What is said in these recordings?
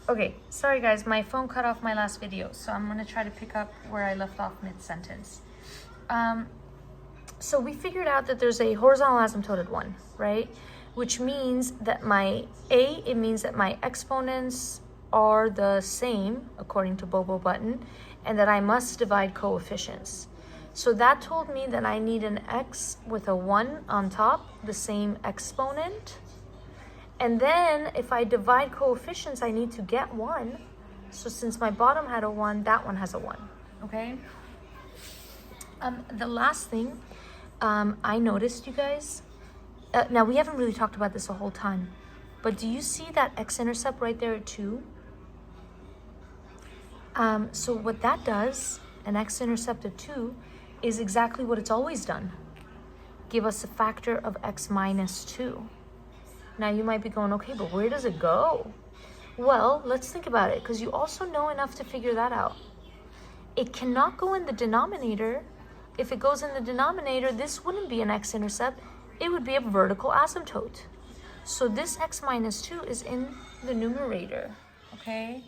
Okay, sorry guys, my phone cut off my last video, so I'm gonna try to pick up where I left off mid-sentence. So we figured out that there's a horizontal asymptoted one, right? Which means that it means that my exponents are the same, according to Bobo Button, and that I must divide coefficients. So that told me that I need an x with a 1 on top, the same exponent. And then if I divide coefficients, I need to get 1. So since my bottom had a 1, that one has a 1, okay? The last thing I noticed, you guys, now we haven't really talked about this the whole time, but do you see that x-intercept right there at 2? So what that does, an x-intercept of 2, is exactly what it's always done. Give us a factor of x minus 2. Now you might be going, okay, but where does it go? Well, let's think about it, because you also know enough to figure that out. It cannot go in the denominator. If it goes in the denominator, this wouldn't be an x-intercept. It would be a vertical asymptote. So this x minus 2 is in the numerator, okay?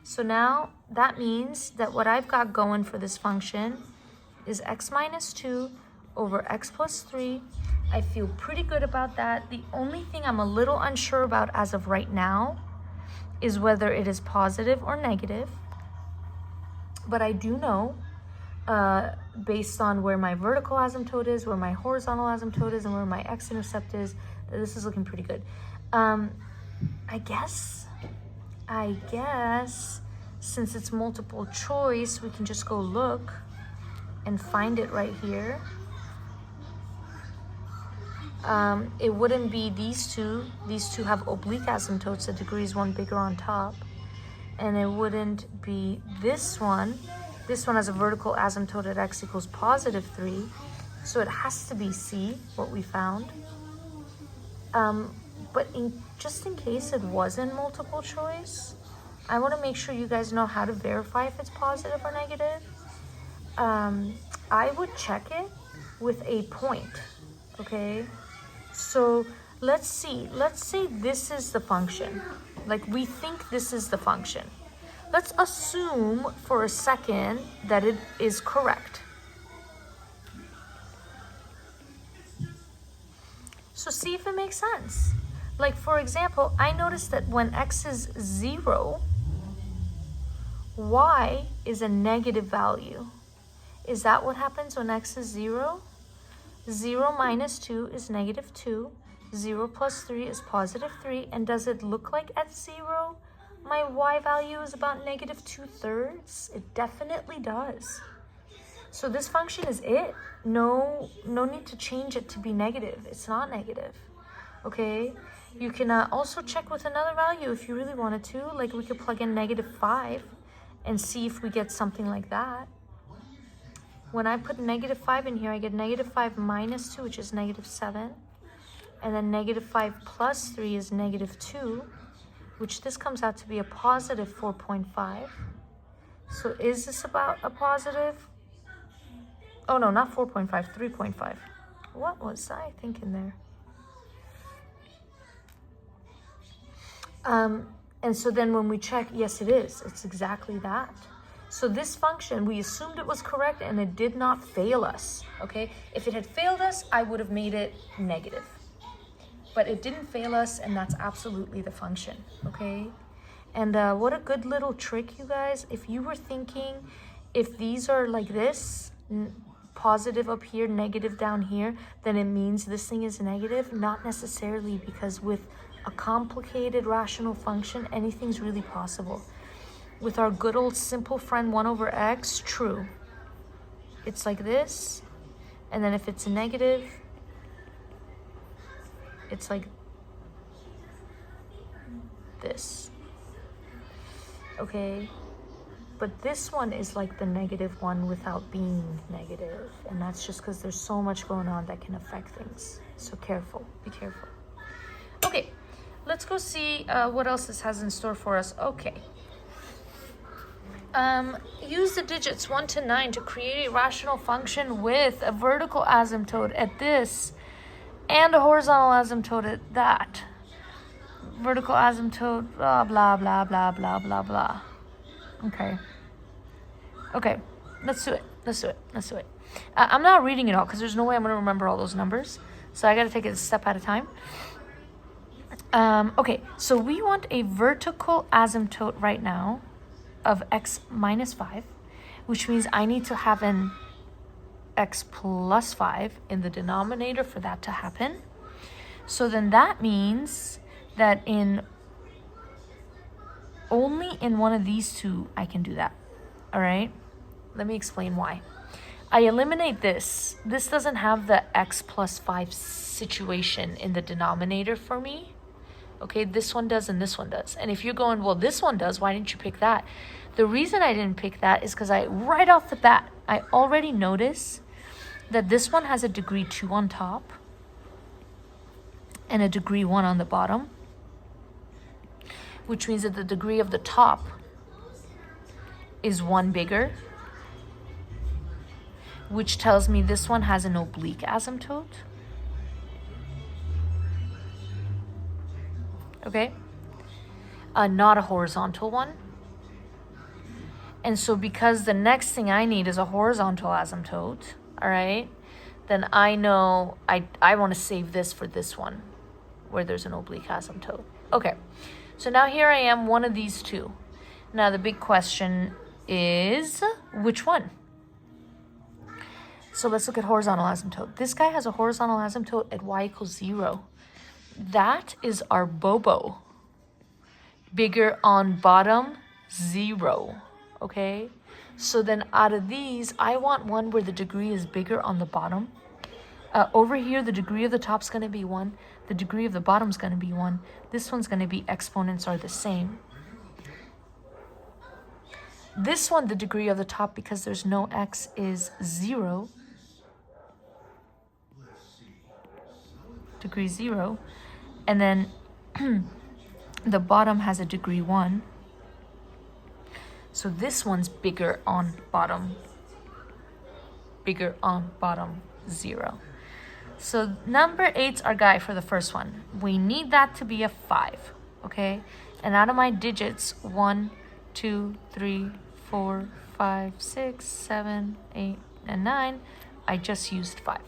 So now that means that what I've got going for this function is x minus 2 over x plus 3. I feel pretty good about that. The only thing I'm a little unsure about as of right now is whether it is positive or negative. But I do know, based on where my vertical asymptote is, where my horizontal asymptote is, and where my x-intercept is, that this is looking pretty good. I guess, since it's multiple choice, we can just go look and find it right here. It wouldn't be these two. These two have oblique asymptotes, a degree is 1 bigger on top. And it wouldn't be this one. This one has a vertical asymptote at x equals positive 3. So it has to be C, what we found. But just in case it wasn't multiple choice, I want to make sure you guys know how to verify if it's positive or negative. I would check it with a point, okay? So let's say this is the function. Like, we think this is the function. Let's assume for a second that it is correct. So see if it makes sense. Like, for example, I noticed that when x is 0, y is a negative value. Is that what happens when x is 0? 0 minus 2 is negative 2. 0 plus 3 is positive 3. And does it look like at 0 my y value is about negative 2/3? It definitely does. So this function is it. No need to change it to be negative. It's not negative. Okay? You can also check with another value if you really wanted to. Like, we could plug in negative 5 and see if we get something like that. When I put negative 5 in here, I get negative 5 minus 2, which is negative 7. And then negative 5 plus 3 is negative 2, which this comes out to be a positive 4.5. So is this about a positive? Oh no, not 4.5, 3.5. What was I thinking there? And so then when we check, yes, it is. It's exactly that. So this function, we assumed it was correct and it did not fail us, okay? If it had failed us, I would have made it negative. But it didn't fail us, and that's absolutely the function, okay? And what a good little trick, you guys. If you were thinking, if these are like this, positive up here, negative down here, then it means this thing is negative. Not necessarily, because with a complicated rational function, anything's really possible. With our good old simple friend 1 over x, true. It's like this, and then if it's a negative, it's like this. Okay? But this one is like the negative one without being negative, and that's just because there's so much going on that can affect things. So careful, be careful. Okay, let's go see what else this has in store for us. Okay. Use the digits 1 to 9 to create a rational function with a vertical asymptote at this and a horizontal asymptote at that. vertical asymptote, blah, blah, blah, blah, blah, blah, blah. Okay, let's do it. I'm not reading it all because there's no way I'm going to remember all those numbers. So I got to take it a step at a time. Okay, so we want a vertical asymptote right now of x minus 5, which means I need to have an x plus 5 in the denominator for that to happen. So then that means that only in one of these two I can do that. All right, let me explain why. I eliminate this. This doesn't have the x plus 5 situation in the denominator for me. Okay, this one does and this one does. And if you're going, well, this one does, why didn't you pick that? The reason I didn't pick that is because right off the bat, I already notice that this one has a degree 2 on top and a degree 1 on the bottom, which means that the degree of the top is 1 bigger, which tells me this one has an oblique asymptote. Okay, not a horizontal one. And so because the next thing I need is a horizontal asymptote, all right, then I know I want to save this for this one where there's an oblique asymptote. Okay, so now here I am, one of these two. Now the big question is which one? So let's look at horizontal asymptote. This guy has a horizontal asymptote at y equals 0. That is our Bobo. Bigger on bottom, 0. Okay? So then out of these, I want one where the degree is bigger on the bottom. Over here, the degree of the top is going to be 1. The degree of the bottom is going to be 1. This one's going to be exponents are the same. This one, the degree of the top, because there's no x, is 0. Degree 0. And then the bottom has a degree 1. So this one's bigger on bottom. Bigger on bottom, 0. So number 8's our guy for the first one. We need that to be a 5, okay? And out of my digits, 1, 2, 3, 4, 5, 6, 7, 8, and 9, I just used 5.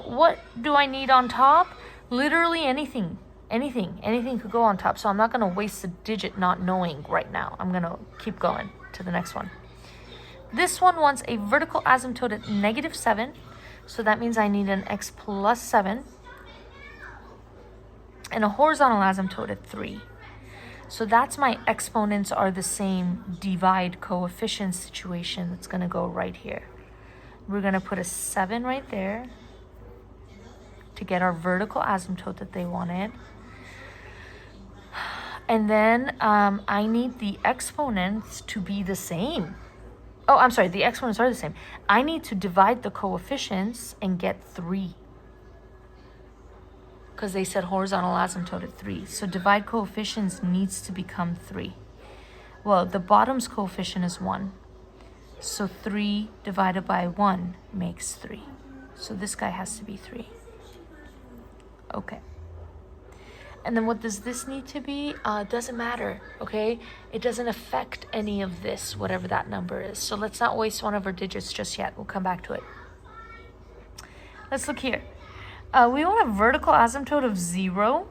What do I need on top? Literally anything. Anything could go on top. So I'm not going to waste a digit not knowing right now. I'm going to keep going to the next one. This one wants a vertical asymptote at negative 7. So that means I need an x plus 7. And a horizontal asymptote at 3. So that's my exponents are the same divide coefficient situation that's going to go right here. We're going to put a 7 right there to get our vertical asymptote that they wanted. And then I need the exponents to be the same. Oh, I'm sorry, the exponents are the same. I need to divide the coefficients and get 3. Because they said horizontal asymptote at 3. So divide coefficients needs to become 3. Well, the bottom's coefficient is 1. So 3 divided by 1 makes 3. So this guy has to be 3. Okay. And then what does this need to be? Doesn't matter, okay? It doesn't affect any of this, whatever that number is. So let's not waste one of our digits just yet. We'll come back to it. Let's look here. We want a vertical asymptote of 0.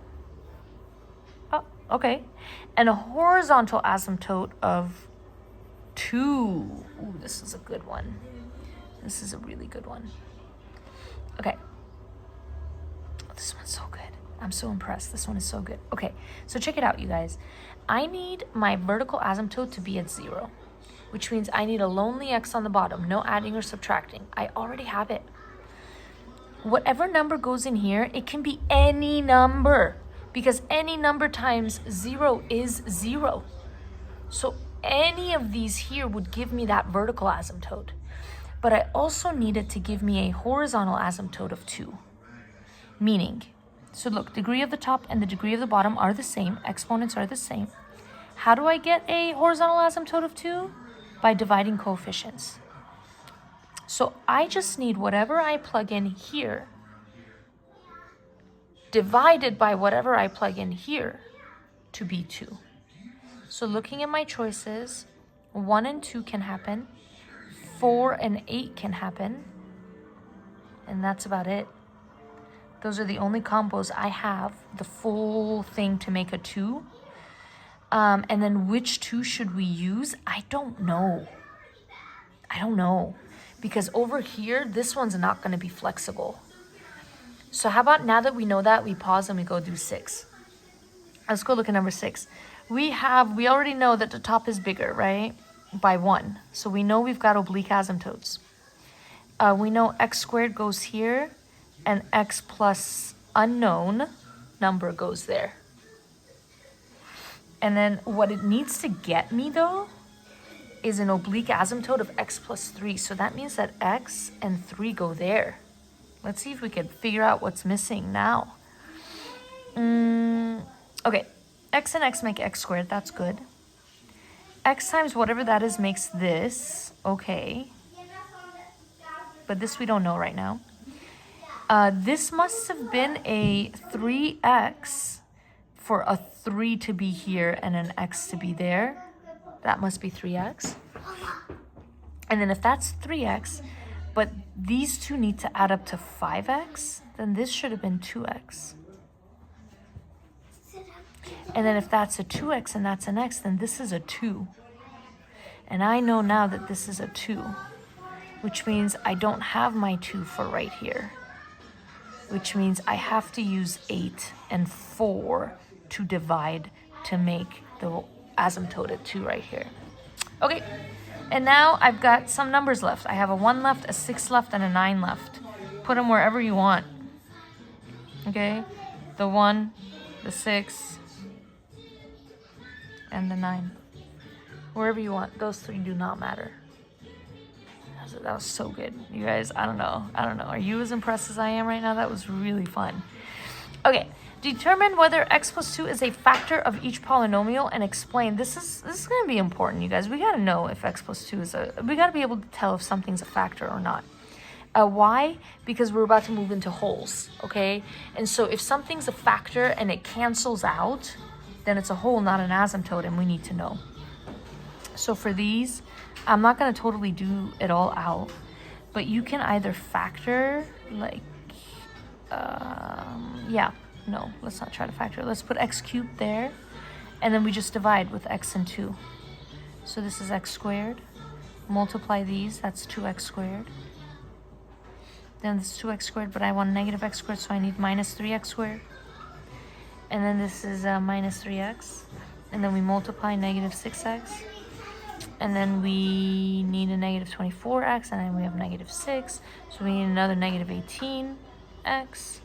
Oh, okay. And a horizontal asymptote of 2. Ooh, this is a good one. This is a really good one. Okay. This one's so good. I'm so impressed. This one is so good. Okay, so check it out, you guys. I need my vertical asymptote to be at 0, which means I need a lonely x on the bottom, no adding or subtracting. I already have it. Whatever number goes in here, it can be any number, because any number times 0 is 0. So any of these here would give me that vertical asymptote. But I also need it to give me a horizontal asymptote of 2. Meaning, so look, degree of the top and the degree of the bottom are the same. Exponents are the same. How do I get a horizontal asymptote of 2? By dividing coefficients. So I just need whatever I plug in here divided by whatever I plug in here to be 2. So looking at my choices, 1 and 2 can happen, 4 and 8 can happen, and that's about it. Those are the only combos I have, the full thing to make a 2. And then which 2 should we use? I don't know. Because over here, this one's not going to be flexible. So how about now that we know that, we pause and we go do 6. Let's go look at number 6. We already know that the top is bigger, right? By 1. So we know we've got oblique asymptotes. We know x squared goes here, and x plus unknown number goes there. And then what it needs to get me, though, is an oblique asymptote of x plus 3. So that means that x and 3 go there. Let's see if we can figure out what's missing now. Okay, x and x make x squared. That's good. X times whatever that is makes this. Okay. But this we don't know right now. This must have been a 3x for a 3 to be here and an x to be there. That must be 3x. And then if that's 3x, but these two need to add up to 5x, then this should have been 2x. And then if that's a 2x and that's an x, then this is a 2. And I know now that this is a 2, which means I don't have my 2 for right here, which means I have to use 8 and 4 to divide to make the asymptote at 2 right here. Okay, and now I've got some numbers left. I have a 1 left, a 6 left, and a 9 left. Put them wherever you want. Okay, the 1, the 6, and the 9. Wherever you want. Those 3 do not matter. That was so good. You guys, I don't know. Are you as impressed as I am right now? That was really fun. Okay, determine whether x plus 2 is a factor of each polynomial and explain. This is going to be important, you guys. We got to know if x plus 2 is we got to be able to tell if something's a factor or not. Why? Because we're about to move into wholes, okay? And so if something's a factor and it cancels out, then it's a whole, not an asymptote, and we need to know. So for these, I'm not going to totally do it all out, but you can either factor, like, no, let's not try to factor. Let's put x cubed there, and then we just divide with x and 2. So this is x squared. Multiply these, that's 2x squared. Then this is 2x squared, but I want negative x squared, so I need minus 3x squared. And then this is minus 3x. And then we multiply negative 6x. And then we need a negative 24x, and then we have negative 6. So we need another negative 18x.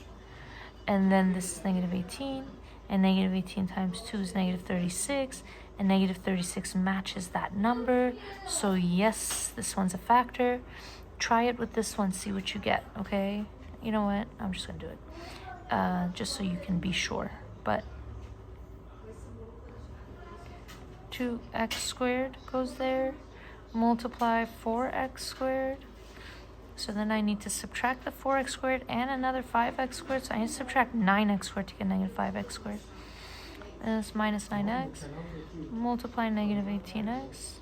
And then this is negative 18. And negative 18 times 2 is negative 36. And negative 36 matches that number. So yes, this one's a factor. Try it with this one, see what you get, okay? You know what? I'm just going to do it. Just so you can be sure. But 2x squared goes there. Multiply 4x squared. So then I need to subtract the 4x squared and another 5x squared. So I need to subtract 9x squared to get negative 5x squared. And it's minus 9x. Multiply negative 18x.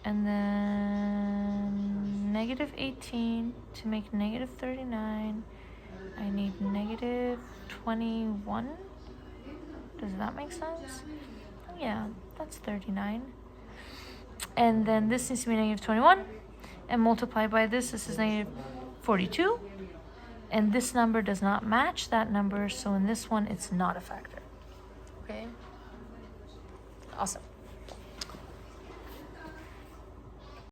And then negative 18 to make negative 39. I need negative 21. Does that make sense? Yeah, that's 39. And then this needs to be negative 21. And multiply by this is negative 42. And this number does not match that number, so in this one, it's not a factor. Okay? Awesome.